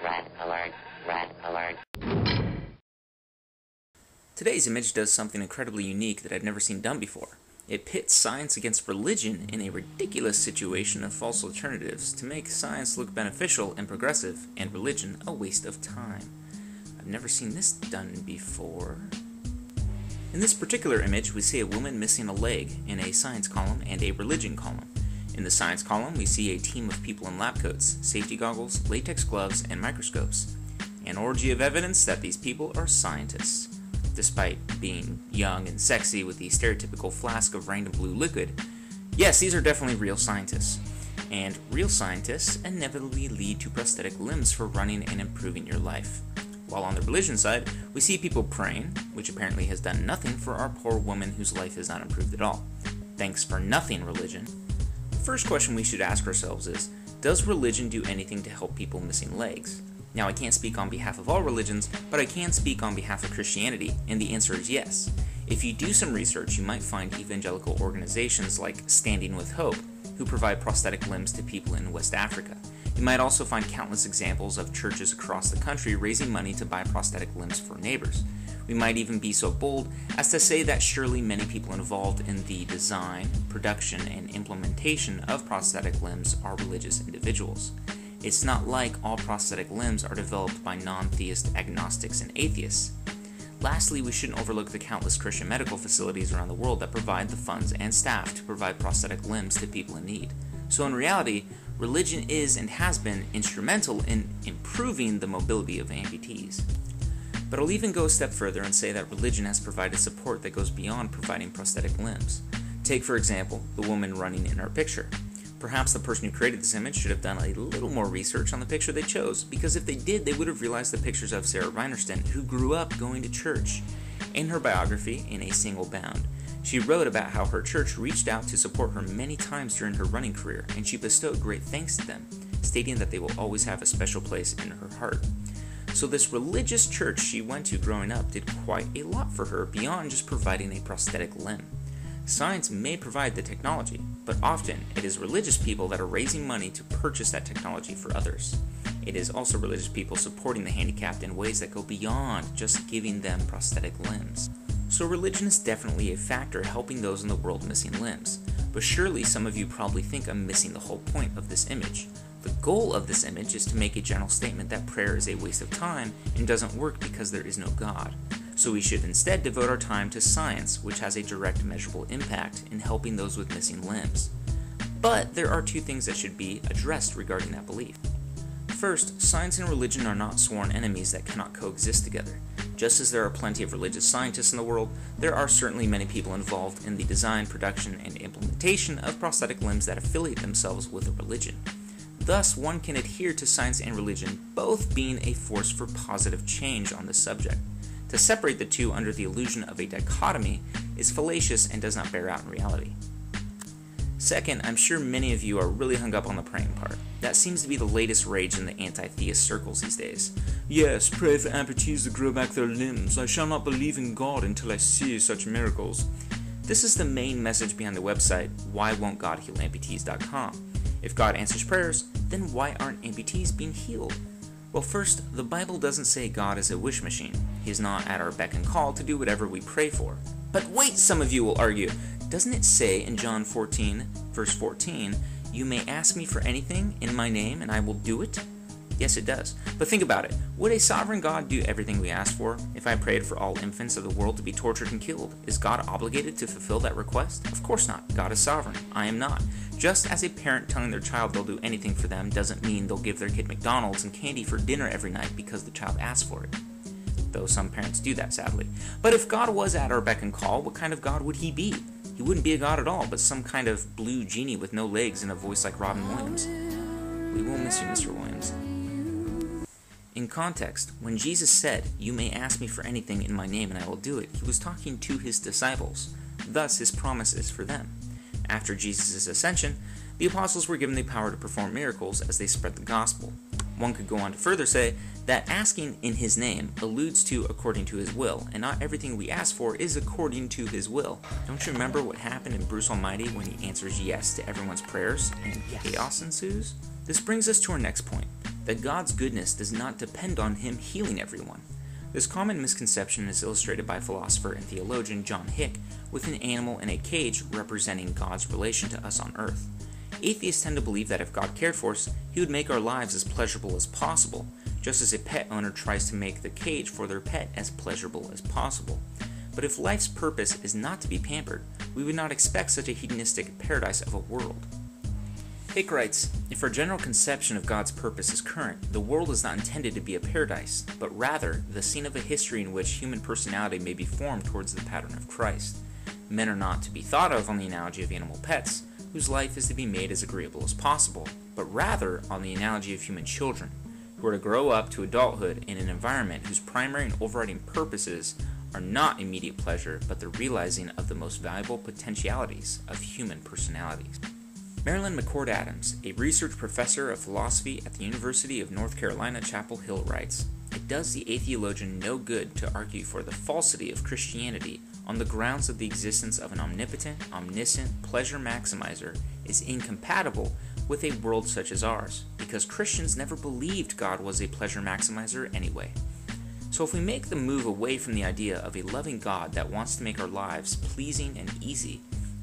Red alert. Red alert. Today's image does something incredibly unique that I've never seen done before. It pits science against religion in a ridiculous situation of false alternatives to make science look beneficial and progressive, and religion a waste of time. I've never seen this done before. In this particular image, we see a woman missing a leg in a science column and a religion column. In the science column, we see a team of people in lab coats, safety goggles, latex gloves, and microscopes. An orgy of evidence that these people are scientists. Despite being young and sexy with the stereotypical flask of random blue liquid, yes, these are definitely real scientists. And real scientists inevitably lead to prosthetic limbs for running and improving your life. While on the religion side, we see people praying, which apparently has done nothing for our poor woman whose life has not improved at all. Thanks for nothing, religion. The first question we should ask ourselves is, does religion do anything to help people missing legs? Now, I can't speak on behalf of all religions, but I can speak on behalf of Christianity, and the answer is yes. If you do some research, you might find evangelical organizations like Standing with Hope, who provide prosthetic limbs to people in West Africa. You might also find countless examples of churches across the country raising money to buy prosthetic limbs for neighbors. We might even be so bold as to say that surely many people involved in the design, production, and implementation of prosthetic limbs are religious individuals. It's not like all prosthetic limbs are developed by non-theist agnostics and atheists. Lastly, we shouldn't overlook the countless Christian medical facilities around the world that provide the funds and staff to provide prosthetic limbs to people in need. So in reality, religion is and has been instrumental in improving the mobility of amputees. But I'll even go a step further and say that religion has provided support that goes beyond providing prosthetic limbs. Take, for example, the woman running in our picture. Perhaps the person who created this image should have done a little more research on the picture they chose, because if they did, they would have realized the pictures of Sarah Reinersten, who grew up going to church. In her biography, In a Single Bound, she wrote about how her church reached out to support her many times during her running career, and she bestowed great thanks to them, stating that they will always have a special place in her heart. So this religious church she went to growing up did quite a lot for her beyond just providing a prosthetic limb. Science may provide the technology, but often it is religious people that are raising money to purchase that technology for others. It is also religious people supporting the handicapped in ways that go beyond just giving them prosthetic limbs. So religion is definitely a factor helping those in the world missing limbs, but surely some of you probably think I'm missing the whole point of this image. The goal of this image is to make a general statement that prayer is a waste of time and doesn't work because there is no God. So we should instead devote our time to science, which has a direct measurable impact in helping those with missing limbs. But there are two things that should be addressed regarding that belief. First, science and religion are not sworn enemies that cannot coexist together. Just as there are plenty of religious scientists in the world, there are certainly many people involved in the design, production, and implementation of prosthetic limbs that affiliate themselves with a religion. Thus, one can adhere to science and religion both being a force for positive change on this subject. To separate the two under the illusion of a dichotomy is fallacious and does not bear out in reality. Second, I'm sure many of you are really hung up on the praying part. That seems to be the latest rage in the anti-theist circles these days. Yes, pray for amputees to grow back their limbs. I shall not believe in God until I see such miracles. This is the main message behind the website whywon'tgodhealamputees.com. If God answers prayers, then why aren't amputees being healed? Well, first, the Bible doesn't say God is a wish machine. He is not at our beck and call to do whatever we pray for. But wait, some of you will argue, doesn't it say in John 14, verse 14, "You may ask me for anything in my name and I will do it"? Yes, it does. But think about it. Would a sovereign God do everything we ask for? If I prayed for all infants of the world to be tortured and killed, is God obligated to fulfill that request? Of course not. God is sovereign. I am not. Just as a parent telling their child they'll do anything for them doesn't mean they'll give their kid McDonald's and candy for dinner every night because the child asked for it. Though some parents do that, sadly. But if God was at our beck and call, what kind of God would he be? He wouldn't be a God at all, but some kind of blue genie with no legs and a voice like Robin Williams. We will miss you, Mr. Williams. In context, when Jesus said, "You may ask me for anything in my name and I will do it," he was talking to his disciples. Thus, his promise is for them. After Jesus' ascension, the apostles were given the power to perform miracles as they spread the gospel. One could go on to further say that asking in his name alludes to according to his will, and not everything we ask for is according to his will. Don't you remember what happened in Bruce Almighty when he answers yes to everyone's prayers and chaos ensues? This brings us to our next point, that God's goodness does not depend on Him healing everyone. This common misconception is illustrated by philosopher and theologian John Hick with an animal in a cage representing God's relation to us on earth. Atheists tend to believe that if God cared for us, He would make our lives as pleasurable as possible, just as a pet owner tries to make the cage for their pet as pleasurable as possible. But if life's purpose is not to be pampered, we would not expect such a hedonistic paradise of a world. Hick writes, if our general conception of God's purpose is current, the world is not intended to be a paradise, but rather the scene of a history in which human personality may be formed towards the pattern of Christ. Men are not to be thought of on the analogy of animal pets, whose life is to be made as agreeable as possible, but rather on the analogy of human children, who are to grow up to adulthood in an environment whose primary and overriding purposes are not immediate pleasure, but the realizing of the most valuable potentialities of human personalities. Marilyn McCord Adams, a research professor of philosophy at the University of North Carolina, Chapel Hill, writes, it does the atheologian no good to argue for the falsity of Christianity on the grounds of the existence of an omnipotent, omniscient pleasure maximizer is incompatible with a world such as ours, because Christians never believed God was a pleasure maximizer anyway. So if we make the move away from the idea of a loving God that wants to make our lives pleasing and easy,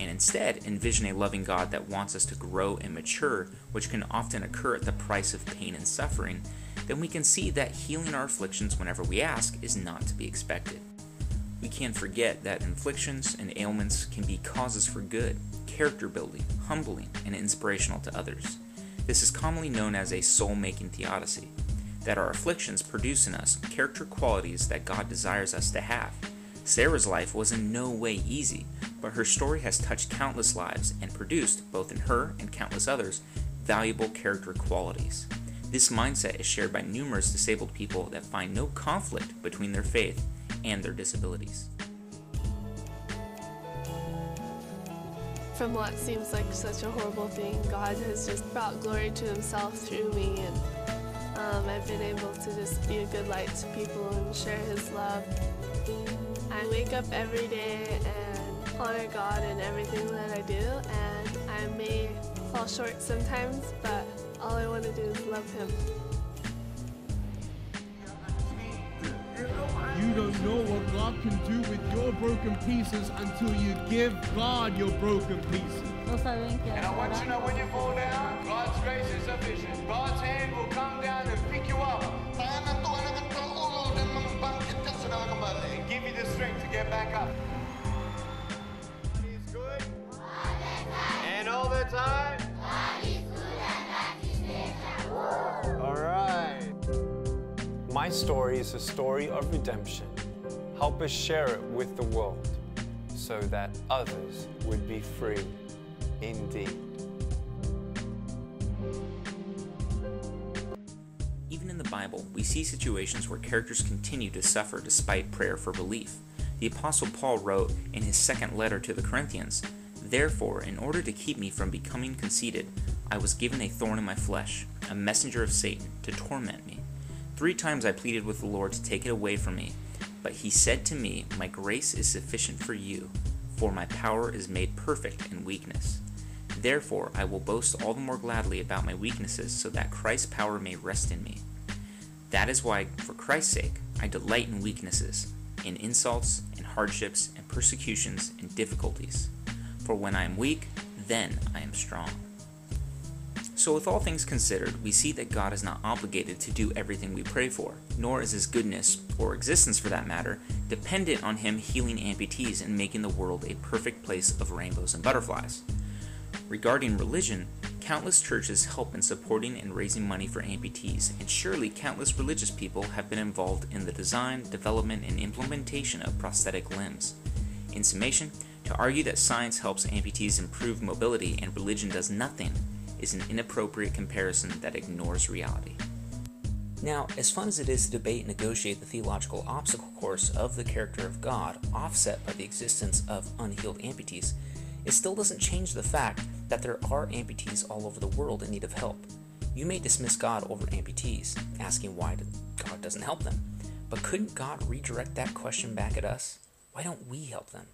and instead envision a loving God that wants us to grow and mature, which can often occur at the price of pain and suffering, then we can see that healing our afflictions whenever we ask is not to be expected. We can't forget that afflictions and ailments can be causes for good, character building, humbling, and inspirational to others. This is commonly known as a soul-making theodicy, that our afflictions produce in us character qualities that God desires us to have. Sarah's life was in no way easy, but her story has touched countless lives and produced, both in her and countless others, valuable character qualities. This mindset is shared by numerous disabled people that find no conflict between their faith and their disabilities. From what seems like such a horrible thing, God has just brought glory to Himself through me, and I've been able to just be a good light to people and share His love. I wake up every day and honor God in everything that I do, and I may fall short sometimes, but all I want to do is love Him. You don't know what God can do with your broken pieces until you give God your broken pieces. And I want you to know when you fall down, God's grace is sufficient. God's hand will come down and pick you up and give you the strength to get back up. God is good. And all the time. All right. My story is a story of redemption. Help us share it with the world so that others would be free indeed. Even in the Bible, we see situations where characters continue to suffer despite prayer for relief. The Apostle Paul wrote in his second letter to the Corinthians, "Therefore, in order to keep me from becoming conceited, I was given a thorn in my flesh, a messenger of Satan, to torment me. 3 times I pleaded with the Lord to take it away from me, but He said to me, 'My grace is sufficient for you, for my power is made perfect in weakness.' Therefore, I will boast all the more gladly about my weaknesses, so that Christ's power may rest in me. That is why, for Christ's sake, I delight in weaknesses, in insults, in hardships, and persecutions, and difficulties. For when I am weak, then I am strong." So with all things considered, we see that God is not obligated to do everything we pray for, nor is His goodness, or existence for that matter, dependent on Him healing amputees and making the world a perfect place of rainbows and butterflies. Regarding religion, countless churches help in supporting and raising money for amputees, and surely countless religious people have been involved in the design, development, and implementation of prosthetic limbs. In summation, to argue that science helps amputees improve mobility and religion does nothing is an inappropriate comparison that ignores reality. Now, as fun as it is to debate and negotiate the theological obstacle course of the character of God, offset by the existence of unhealed amputees, it still doesn't change the fact that there are amputees all over the world in need of help. You may dismiss God over amputees, asking why God doesn't help them. But couldn't God redirect that question back at us? Why don't we help them?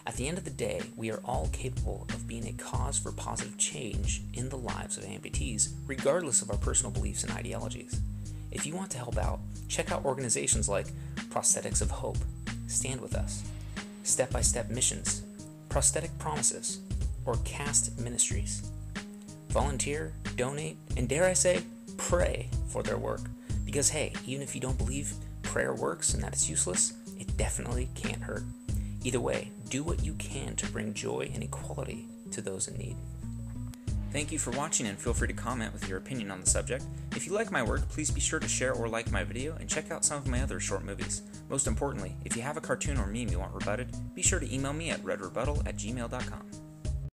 At the end of the day, we are all capable of being a cause for positive change in the lives of amputees, regardless of our personal beliefs and ideologies. If you want to help out, check out organizations like Prosthetics of Hope, Stand With Us, Step by Step Missions, Prosthetic Promises, or Cast Ministries. Volunteer, donate, and dare I say, pray for their work. Because hey, even if you don't believe prayer works and that it's useless, it definitely can't hurt. Either way, do what you can to bring joy and equality to those in need. Thank you for watching, and feel free to comment with your opinion on the subject. If you like my work, please be sure to share or like my video and check out some of my other short movies. Most importantly, if you have a cartoon or meme you want rebutted, be sure to email me at redrebuttal@gmail.com.